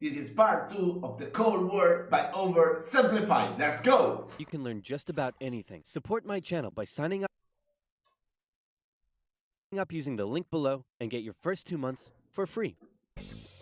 This is part 2 of the Cold War by OverSimplified. Let's go! You can learn just about anything. Support my channel by signing up using the link below and get your first 2 months for free.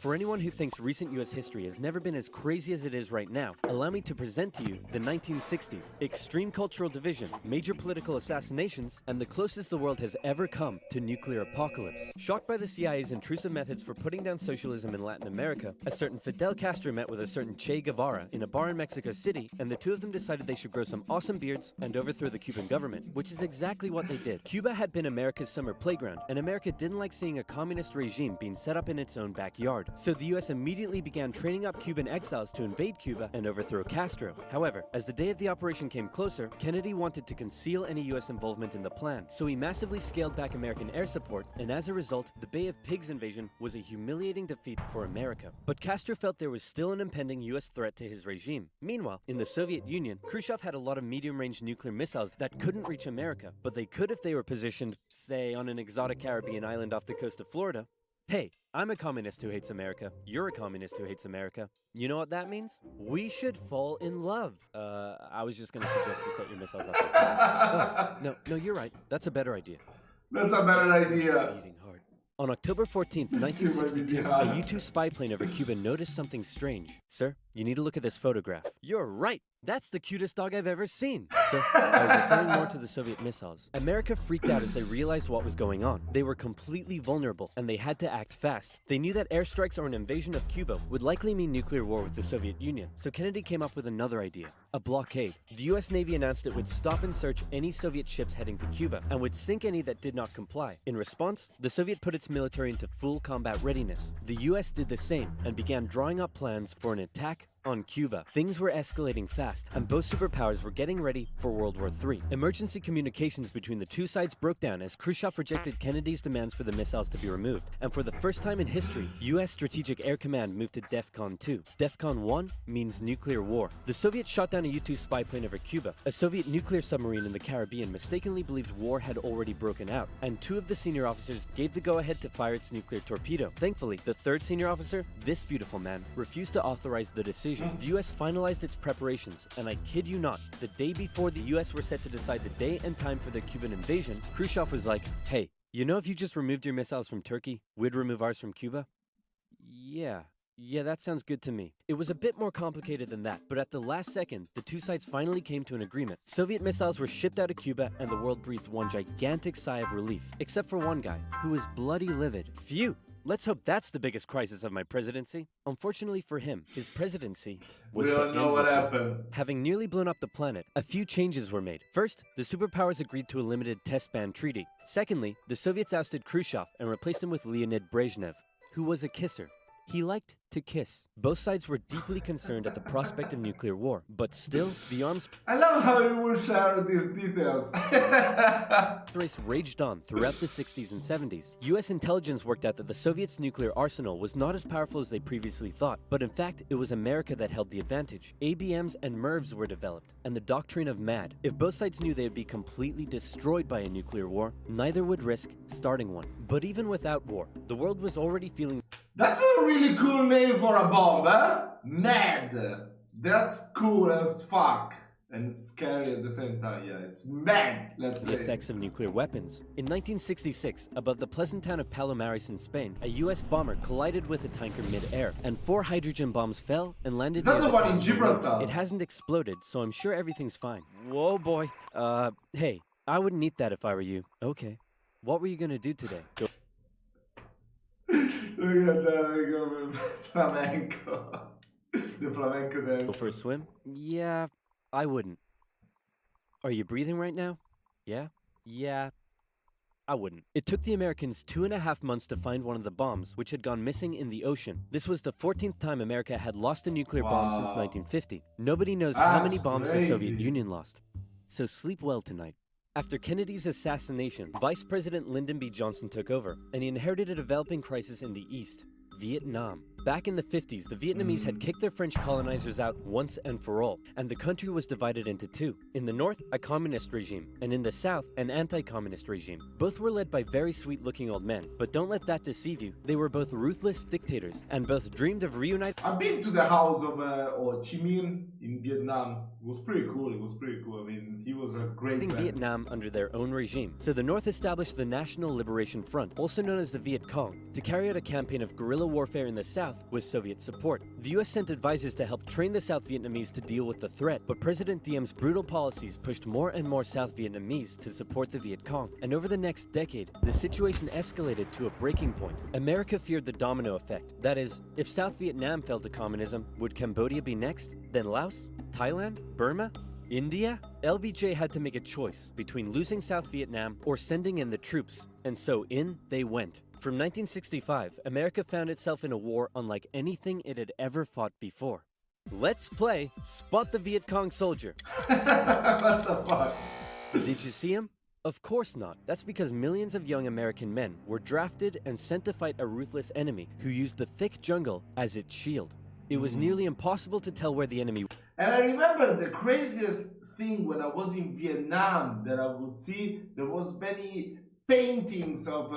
For anyone who thinks recent US history has never been as crazy as it is right now, allow me to present to you the 1960s. Extreme cultural division, major political assassinations, and the closest the world has ever come to nuclear apocalypse. Shocked by the CIA's intrusive methods for putting down socialism in Latin America, a certain Fidel Castro met with a certain Che Guevara in a bar in Mexico City, and the two of them decided they should grow some awesome beards and overthrow the Cuban government, which is exactly what they did. Cuba had been America's summer playground, and America didn't like seeing a communist regime being set up in its own backyard. So the US immediately began training up Cuban exiles to invade Cuba and overthrow Castro. However, as the day of the operation came closer, Kennedy wanted to conceal any US involvement in the plan, so he massively scaled back American air support, and as a result, the Bay of Pigs invasion was a humiliating defeat for America. But Castro felt there was still an impending US threat to his regime. Meanwhile, in the Soviet Union, Khrushchev had a lot of medium-range nuclear missiles that couldn't reach America, but they could if they were positioned, say, on an exotic Caribbean island off the coast of Florida. Hey, I'm a communist who hates America. You're a communist who hates America. You know what that means? We should fall in love. I was just gonna suggest you set your missiles up. Oh, no, you're right. That's a better idea. That's a better idea. Beating hard. On October 14th, 1962, a U-2 spy plane over Cuba noticed something strange. Sir, you need to look at this photograph. You're right. That's the cutest dog I've ever seen. So, I was referring more to the Soviet missiles. America freaked out as they realized what was going on. They were completely vulnerable, and they had to act fast. They knew that airstrikes or an invasion of Cuba would likely mean nuclear war with the Soviet Union. So Kennedy came up with another idea, a blockade. The US Navy announced it would stop and search any Soviet ships heading to Cuba, and would sink any that did not comply. In response, the Soviet put its military into full combat readiness. The US did the same, and began drawing up plans for an attack on Cuba. Things were escalating fast, and both superpowers were getting ready for World War III. Emergency communications between the two sides broke down as Khrushchev rejected Kennedy's demands for the missiles to be removed. And for the first time in history, US Strategic Air Command moved to DEFCON 2. DEFCON 1 means nuclear war. The Soviets shot down a U-2 spy plane over Cuba. A Soviet nuclear submarine in the Caribbean mistakenly believed war had already broken out, and two of the senior officers gave the go-ahead to fire its nuclear torpedo. Thankfully, the third senior officer, this beautiful man, refused to authorize the decision. The US finalized its preparations, and I kid you not, the day before the US were set to decide the day and time for the Cuban invasion, Khrushchev was like, hey, you know if you just removed your missiles from Turkey, we'd remove ours from Cuba? Yeah, that sounds good to me. It was a bit more complicated than that, but at the last second, the two sides finally came to an agreement. Soviet missiles were shipped out of Cuba, and the world breathed one gigantic sigh of relief, except for one guy, who was bloody livid. Phew! Let's hope that's the biggest crisis of my presidency. Unfortunately for him, his presidency was We don't know what happened. Having nearly blown up the planet, a few changes were made. First, the superpowers agreed to a limited test ban treaty. Secondly, the Soviets ousted Khrushchev and replaced him with Leonid Brezhnev, who was a kisser. He liked to kiss. Both sides were deeply concerned at the prospect of nuclear war, but still, the arms I love how you will share these details. race raged on throughout the 60s and 70s. US intelligence worked out that the Soviets' nuclear arsenal was not as powerful as they previously thought, but in fact, it was America that held the advantage. ABMs and MIRVs were developed, and the doctrine of MAD. If both sides knew they would be completely destroyed by a nuclear war, neither would risk starting one. But even without war, the world was already feeling That's a really cool name for a bomb, eh? Mad! That's cool as fuck. And scary at the same time, yeah. It's mad, let's the say. effects of nuclear weapons. In 1966, above the pleasant town of Palomares in Spain, a US bomber collided with a tanker mid-air, and 4 hydrogen bombs fell and landed Is that near the one in town. Gibraltar? It hasn't exploded, so I'm sure everything's fine. Whoa, boy. Hey, I wouldn't eat that if I were you. Okay. What were you gonna do today? Look at that, we go with flamenco. The flamenco Go dance. for a swim? Yeah, I wouldn't. Are you breathing right now? Yeah, I wouldn't. It took the Americans 2.5 months to find one of the bombs, which had gone missing in the ocean. This was the 14th time America had lost a nuclear bomb since 1950. Nobody knows how many bombs the Soviet Union lost. So sleep well tonight. After Kennedy's assassination, Vice President Lyndon B. Johnson took over, and he inherited a developing crisis in the East, Vietnam. Back in the 50s, the Vietnamese had kicked their French colonizers out once and for all, and the country was divided into two. In the north, a communist regime, and in the south, an anti-communist regime. Both were led by very sweet-looking old men, but don't let that deceive you. They were both ruthless dictators, and both dreamed of reuniting. I've been to the house of Ho Chi Minh in Vietnam. It was pretty cool. I mean, he was a great man. Vietnam under their own regime. So the North established the National Liberation Front, also known as the Viet Cong, to carry out a campaign of guerrilla warfare in the South with Soviet support. The US sent advisors to help train the South Vietnamese to deal with the threat, but President Diem's brutal policies pushed more and more South Vietnamese to support the Viet Cong. And over the next decade, the situation escalated to a breaking point. America feared the domino effect. That is, if South Vietnam fell to communism, would Cambodia be next? Then Laos? Thailand? Burma? India? LBJ had to make a choice between losing South Vietnam or sending in the troops, and so in they went. From 1965, America found itself in a war unlike anything it had ever fought before. Let's play Spot the Viet Cong Soldier. What the fuck? Did you see him? Of course not. That's because millions of young American men were drafted and sent to fight a ruthless enemy who used the thick jungle as its shield. It was nearly impossible to tell where the enemy. And I remember the craziest thing when I was in Vietnam that I would see, there was many paintings of,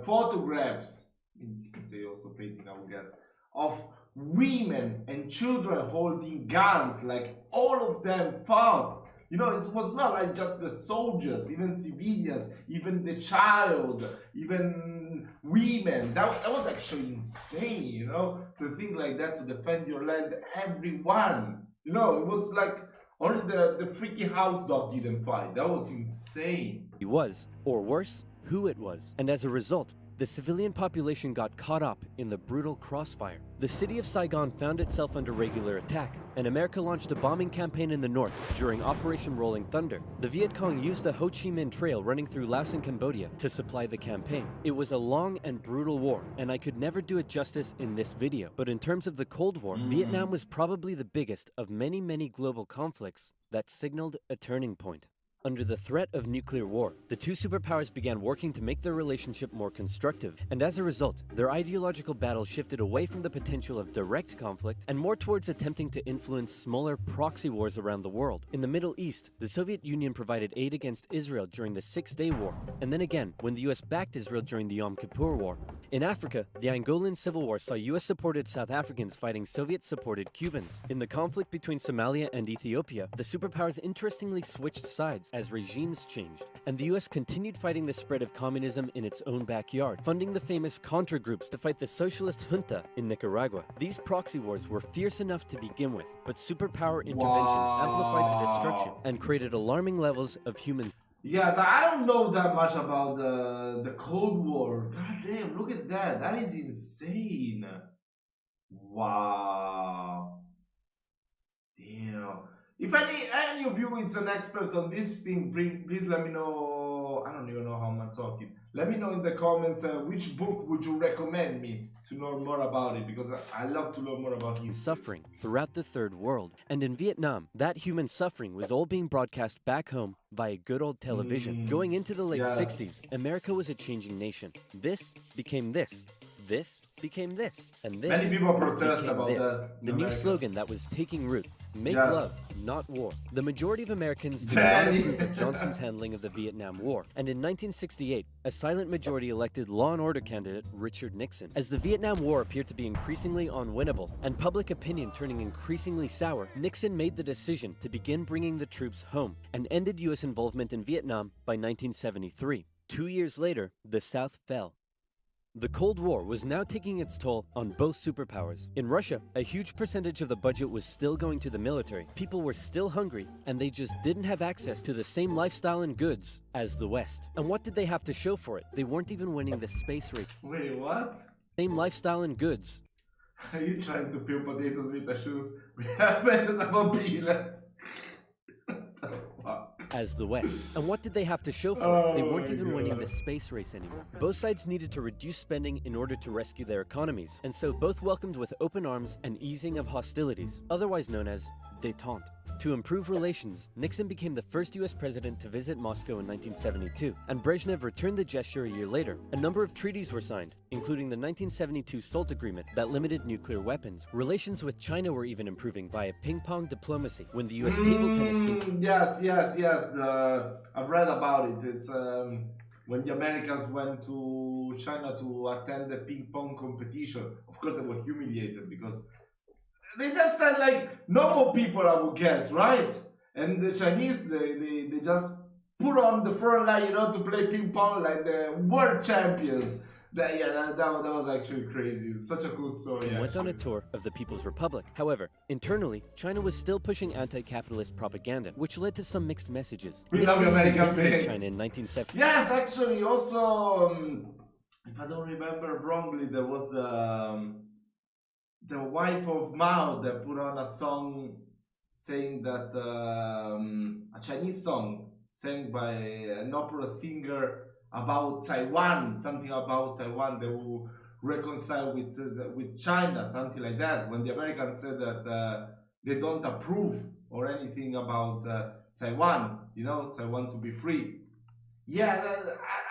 photographs, you can say also painting, I would guess, of women and children holding guns, like all of them fought. You know, it was not like just the soldiers, even civilians, even the child, even women. That was actually insane, you know, to think like that, to defend your land, everyone. You know, it was like only the freaky house dog didn't fight. That was insane. He was, or worse, who it was. And as a result, the civilian population got caught up in the brutal crossfire. The city of Saigon found itself under regular attack, and America launched a bombing campaign in the north during Operation Rolling Thunder. The Viet Cong used the Ho Chi Minh Trail running through Laos and Cambodia to supply the campaign. It was a long and brutal war, and I could never do it justice in this video. But in terms of the Cold War, Vietnam was probably the biggest of many, many global conflicts that signaled a turning point. Under the threat of nuclear war, the two superpowers began working to make their relationship more constructive, and as a result, their ideological battle shifted away from the potential of direct conflict and more towards attempting to influence smaller proxy wars around the world. In the Middle East, the Soviet Union provided aid against Israel during the Six-Day War, and then again when the US backed Israel during the Yom Kippur War. In Africa, the Angolan Civil War saw US-supported South Africans fighting Soviet-supported Cubans. In the conflict between Somalia and Ethiopia, the superpowers interestingly switched sides as regimes changed, and the US continued fighting the spread of communism in its own backyard, funding the famous Contra groups to fight the socialist junta in Nicaragua. These proxy wars were fierce enough to begin with, but superpower intervention amplified the destruction and created alarming levels of human. Yes, I don't know that much about the Cold War. God damn, look at that. That is insane. Wow. Damn. If any of you is an expert on this thing, please let me know. I don't even know how I'm talking. Let me know in the comments which book would you recommend me to learn more about it, because I love to learn more about it. Suffering throughout the Third World. And in Vietnam, that human suffering was all being broadcast back home via good old television. Going into the late 60s, America was a changing nation. This became this. This became this. And this. Many people protest about this. that. The new slogan that was taking root. Make love, not war. The majority of Americans did not approve of Johnson's handling of the Vietnam War, and in 1968, a silent majority elected law and order candidate Richard Nixon. As the Vietnam War appeared to be increasingly unwinnable, and public opinion turning increasingly sour, Nixon made the decision to begin bringing the troops home, and ended U.S. involvement in Vietnam by 1973. 2 years later, the South fell. The Cold War was now taking its toll on both superpowers. In Russia, a huge percentage of the budget was still going to the military. People were still hungry, and they just didn't have access to the same lifestyle and goods as the West. And what did they have to show for it? They weren't even winning the space race. Wait, what? Same lifestyle and goods. Are you trying to peel potatoes with the shoes? We have vegetable peelers. As the West. And what did they have to show for it? They weren't even winning the space race anymore. Both sides needed to reduce spending in order to rescue their economies, and so both welcomed with open arms an easing of hostilities, otherwise known as détente. To improve relations, Nixon became the first US president to visit Moscow in 1972, and Brezhnev returned the gesture a year later. A number of treaties were signed, including the 1972 SALT Agreement that limited nuclear weapons. Relations with China were even improving via ping-pong diplomacy when the US table tennis team... Yes. I've read about it. It's when the Americans went to China to attend the ping-pong competition. Of course, they were humiliated because they just said like normal people, I would guess, right? And the Chinese, they just put on the front line, to play ping pong like the world champions. That was actually crazy. It's such a cool story. He went on a tour of the People's Republic. However, internally, China was still pushing anti-capitalist propaganda, which led to some mixed messages. We love American visited China in 1970. Yes, actually, also, if I don't remember wrongly, there was the wife of Mao that put on a song saying that a Chinese song sang by an opera singer about Taiwan, something about Taiwan. They will reconcile with China, something like that. When the Americans said that they don't approve or anything about Taiwan, Taiwan to be free. Yeah,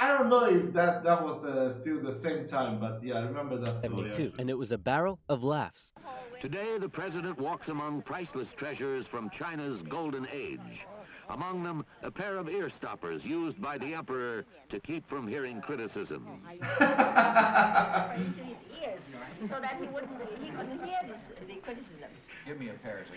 I don't know if that was still the same time, but yeah, I remember that story. 72, and it was a barrel of laughs. Today, the president walks among priceless treasures from China's golden age. Among them, a pair of ear stoppers used by the emperor to keep from hearing criticism. Into his ears, so that he couldn't hear the criticism. Give me a pair to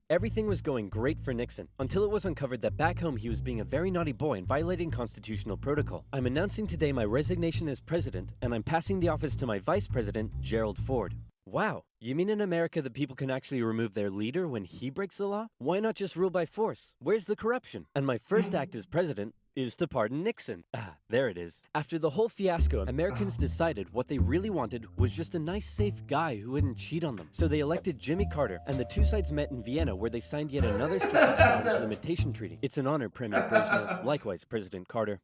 Everything was going great for Nixon, until it was uncovered that back home he was being a very naughty boy and violating constitutional protocol. I'm announcing today my resignation as president, and I'm passing the office to my vice president, Gerald Ford. Wow, you mean in America that people can actually remove their leader when he breaks the law? Why not just rule by force? Where's the corruption? And my first act as president is to pardon Nixon. There it is. After the whole fiasco, Americans decided what they really wanted was just a nice, safe guy who wouldn't cheat on them. So they elected Jimmy Carter, and the two sides met in Vienna where they signed yet another strategic arms limitation treaty. It's an honor, Premier Brezhnev. Likewise, President Carter.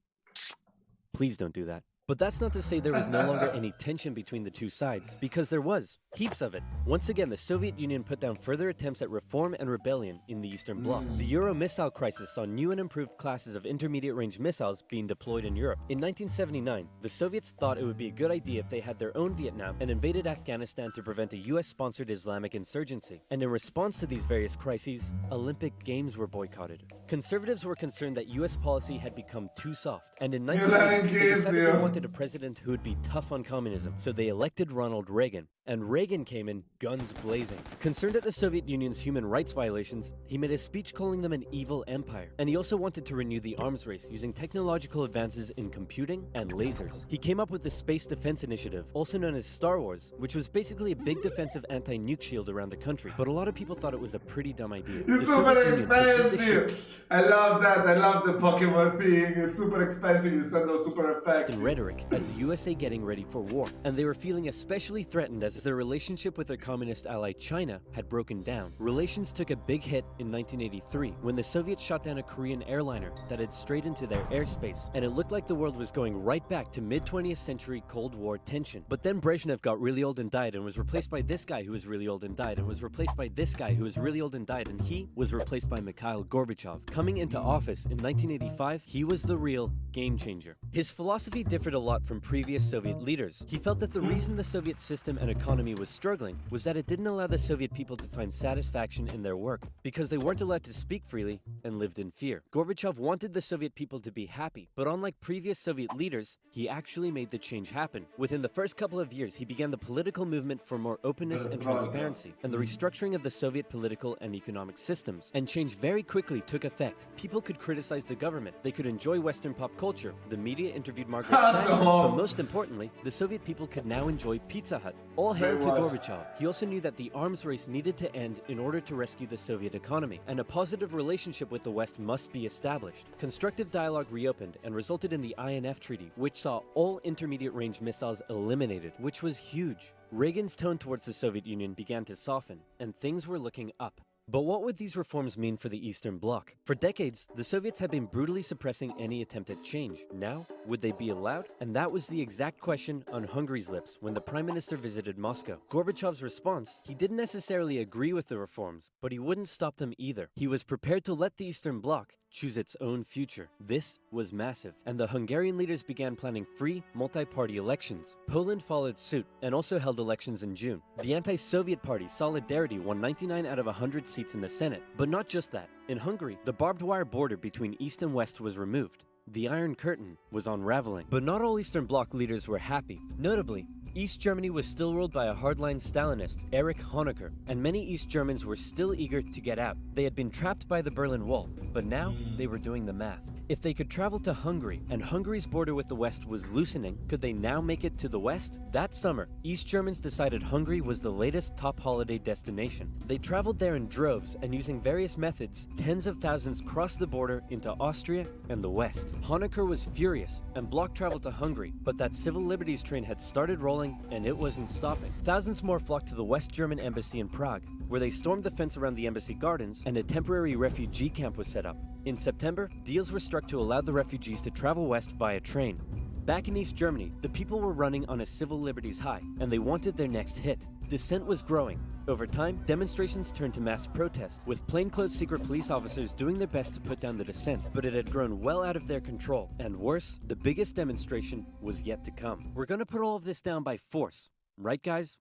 Please don't do that. But that's not to say there was no longer any tension between the two sides, because there was. Heaps of it. Once again, the Soviet Union put down further attempts at reform and rebellion in the Eastern Bloc. The Euro missile crisis saw new and improved classes of intermediate-range missiles being deployed in Europe. In 1979, the Soviets thought it would be a good idea if they had their own Vietnam and invaded Afghanistan to prevent a US-sponsored Islamic insurgency. And in response to these various crises, Olympic Games were boycotted. Conservatives were concerned that US policy had become too soft, and in 1980, they decided they wanted a president who would be tough on communism, so they elected Ronald Reagan. And Reagan came in guns blazing. Concerned at the Soviet Union's human rights violations, he made a speech calling them an evil empire. And he also wanted to renew the arms race using technological advances in computing and lasers. He came up with the Space Defense Initiative, also known as Star Wars, which was basically a big defensive anti-nuke shield around the country. But a lot of people thought it was a pretty dumb idea. It's super expensive! I love that, I love the Pokemon thing. It's super expensive instead of super effective. In rhetoric, as the USA getting ready for war. And they were feeling especially threatened as their relationship with their communist ally China had broken down. Relations took a big hit in 1983 when the Soviets shot down a Korean airliner that had strayed into their airspace, and it looked like the world was going right back to mid-20th century Cold War tension. But then Brezhnev got really old and died, and was replaced by this guy who was really old and died, and was replaced by this guy who was really old and died, and he was replaced by Mikhail Gorbachev. Coming into office in 1985, he was the real game changer. His philosophy differed a lot from previous Soviet leaders. He felt that the reason the Soviet system and economy was struggling was that it didn't allow the Soviet people to find satisfaction in their work, because they weren't allowed to speak freely and lived in fear. Gorbachev wanted the Soviet people to be happy, but unlike previous Soviet leaders, he actually made the change happen. Within the first couple of years, he began the political movement for more openness and transparency, and the restructuring of the Soviet political and economic systems. And change very quickly took effect. People could criticize the government, they could enjoy Western pop culture, the media interviewed Margaret Thatcher, but most importantly, the Soviet people could now enjoy Pizza Hut. All hail to Gorbachev. He also knew that the arms race needed to end in order to rescue the Soviet economy, and a positive relationship with the West must be established. Constructive dialogue reopened and resulted in the INF Treaty, which saw all intermediate-range missiles eliminated, which was huge. Reagan's tone towards the Soviet Union began to soften, and things were looking up. But what would these reforms mean for the Eastern Bloc? For decades, the Soviets had been brutally suppressing any attempt at change. Now, would they be allowed? And that was the exact question on Hungary's lips when the Prime Minister visited Moscow. Gorbachev's response: he didn't necessarily agree with the reforms, but he wouldn't stop them either. He was prepared to let the Eastern Bloc choose its own future. This was massive, and the Hungarian leaders began planning free, multi-party elections. Poland followed suit and also held elections in June. The anti-Soviet party Solidarity won 99 out of 100 seats in the Senate. But not just that. In Hungary, the barbed wire border between East and West was removed. The Iron Curtain was unraveling. But not all Eastern Bloc leaders were happy. Notably, East Germany was still ruled by a hardline Stalinist, Erich Honecker, and many East Germans were still eager to get out. They had been trapped by the Berlin Wall, but now they were doing the math. If they could travel to Hungary, and Hungary's border with the West was loosening, could they now make it to the West? That summer, East Germans decided Hungary was the latest top holiday destination. They traveled there in droves, and using various methods, tens of thousands crossed the border into Austria and the West. Honecker was furious, and blocked travel to Hungary, but that civil liberties train had started rolling, and it wasn't stopping. Thousands more flocked to the West German embassy in Prague, where they stormed the fence around the embassy gardens, and a temporary refugee camp was set up. In September, deals were struck to allow the refugees to travel west via train. Back in East Germany, the people were running on a civil liberties high, and they wanted their next hit. Dissent was growing. Over time, demonstrations turned to mass protest, with plainclothes secret police officers doing their best to put down the dissent, but it had grown well out of their control. And worse, the biggest demonstration was yet to come. We're gonna put all of this down by force, right guys?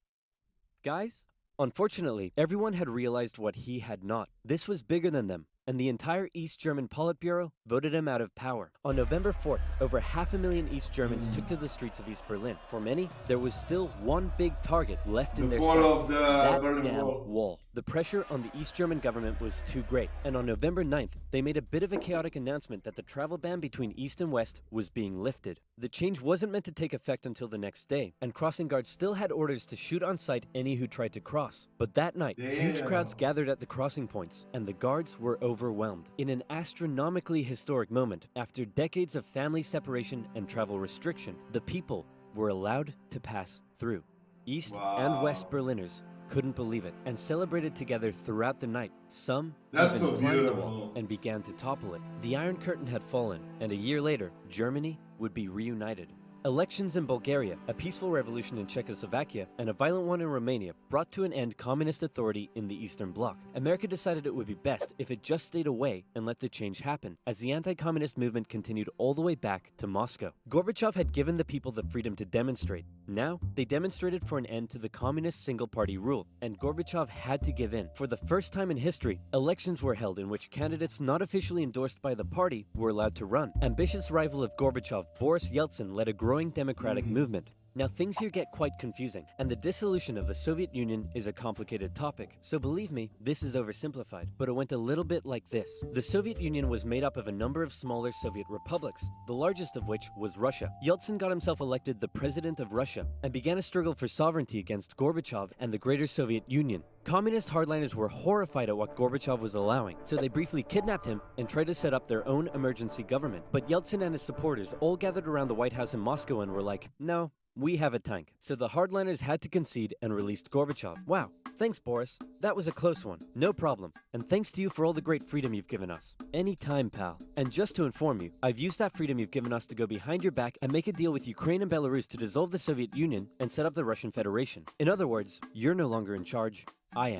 Guys? Unfortunately, everyone had realized what he had not. This was bigger than them, and the entire East German Politburo voted him out of power. On November 4th, over 500,000 East Germans took to the streets of East Berlin. For many, there was still one big target left in their sights: that damn wall. The pressure on the East German government was too great, and on November 9th, they made a bit of a chaotic announcement that the travel ban between East and West was being lifted. The change wasn't meant to take effect until the next day, and crossing guards still had orders to shoot on sight any who tried to cross. But that night, huge crowds gathered at the crossing points, and the guards were overwhelmed. In an astronomically historic moment, after decades of family separation and travel restriction, the people were allowed to pass through. East and West Berliners couldn't believe it and celebrated together throughout the night. Some even climbed the wall and began to topple it. The Iron Curtain had fallen, and a year later, Germany would be reunited. Elections in Bulgaria, a peaceful revolution in Czechoslovakia, and a violent one in Romania brought to an end communist authority in the Eastern Bloc. America decided it would be best if it just stayed away and let the change happen, as the anti-communist movement continued all the way back to Moscow. Gorbachev had given the people the freedom to demonstrate. Now, they demonstrated for an end to the communist single-party rule, and Gorbachev had to give in. For the first time in history, elections were held in which candidates not officially endorsed by the party were allowed to run. Ambitious rival of Gorbachev, Boris Yeltsin, led a growing democratic movement. Now things here get quite confusing, and the dissolution of the Soviet Union is a complicated topic, so believe me, this is oversimplified, but it went a little bit like this. The Soviet Union was made up of a number of smaller Soviet republics, the largest of which was Russia. Yeltsin got himself elected the president of Russia, and began a struggle for sovereignty against Gorbachev and the greater Soviet Union. Communist hardliners were horrified at what Gorbachev was allowing, so they briefly kidnapped him and tried to set up their own emergency government. But Yeltsin and his supporters all gathered around the White House in Moscow and were like, no, we have a tank. So the hardliners had to concede and released Gorbachev. Wow, thanks Boris. That was a close one. No problem. And thanks to you for all the great freedom you've given us. Anytime, pal. And just to inform you, I've used that freedom you've given us to go behind your back and make a deal with Ukraine and Belarus to dissolve the Soviet Union and set up the Russian Federation. In other words, you're no longer in charge. I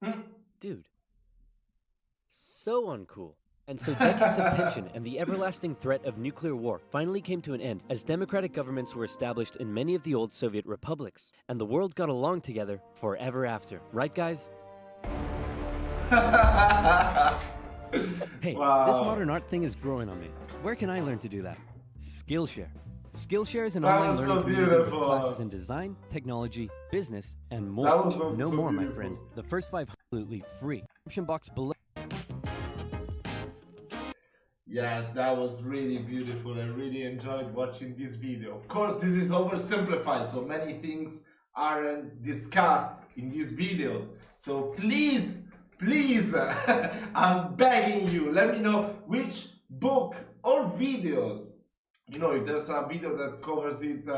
am. Dude. So uncool. And so decades of tension and the everlasting threat of nuclear war finally came to an end as democratic governments were established in many of the old Soviet republics, and the world got along together forever after. Right, guys? Hey, this modern art thing is growing on me. Where can I learn to do that? Skillshare. Skillshare is an online learning community with classes in design, technology, business, and more. No more, my friend. The first 5 absolutely free. Description box below. Yes, that was really beautiful. I really enjoyed watching this video. Of course, this is oversimplified, so many things aren't discussed in these videos. So please, I'm begging you, let me know which book or videos you know, if there's a video that covers it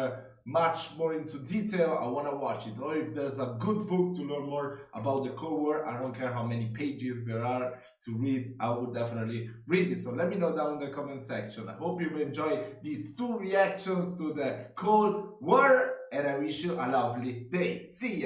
much more into detail, I want to watch it. Or if there's a good book to learn more about the Cold War, I don't care how many pages there are to read, I would definitely read it. So let me know down in the comment section. I hope you've enjoyed these 2 reactions to the Cold War, and I wish you a lovely day. See ya!